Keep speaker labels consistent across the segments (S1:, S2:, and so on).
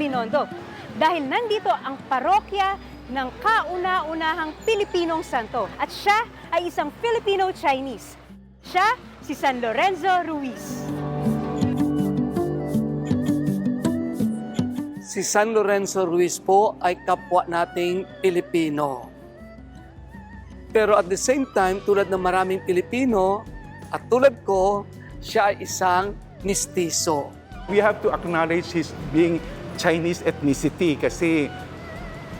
S1: Binondo dahil nandito ang parokya ng kauna-unahang Pilipinong santo at siya ay isang Filipino-Chinese. Siya si San Lorenzo Ruiz.
S2: Si San Lorenzo Ruiz po ay kapwa nating Pilipino. Pero at the same time, tulad ng maraming Pilipino, at tulad ko, siya ay isang mistiso.
S3: We have to acknowledge his being Chinese ethnicity kasi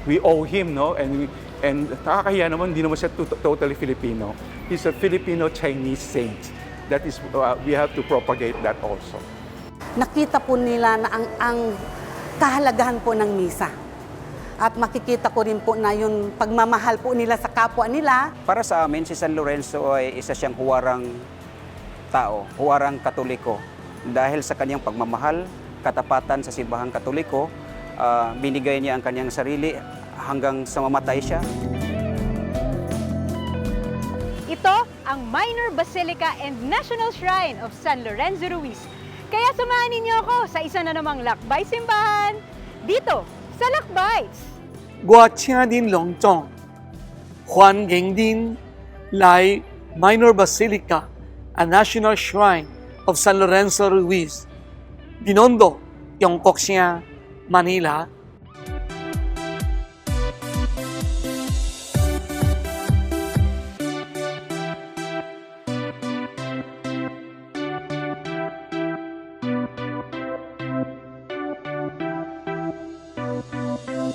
S3: we owe him, no? And nakakahiya naman, hindi naman siya totally Filipino. He's a Filipino-Chinese saint. That is, we have to propagate that also.
S4: Nakita po nila na ang kahalagahan po ng misa. At makikita ko rin po na yung pagmamahal po nila sa kapwa nila.
S5: Para sa amin, si San Lorenzo ay isa siyang huwarang tao, huwarang Katoliko. Dahil sa kanyang pagmamahal, katapatan sa simbahang Katoliko, binigay niya ang kanyang sarili hanggang sa mamatay siya.
S1: Ito ang Minor Basilica and National Shrine of San Lorenzo Ruiz. Kaya samahan ninyo ako sa isa na namang lakbay simbahan dito sa Lakbays.
S2: 我请您隆重欢迎您来 Minor Basilica, a National Shrine of San Lorenzo Ruiz, Binondo, Tiongkok siya, Manila,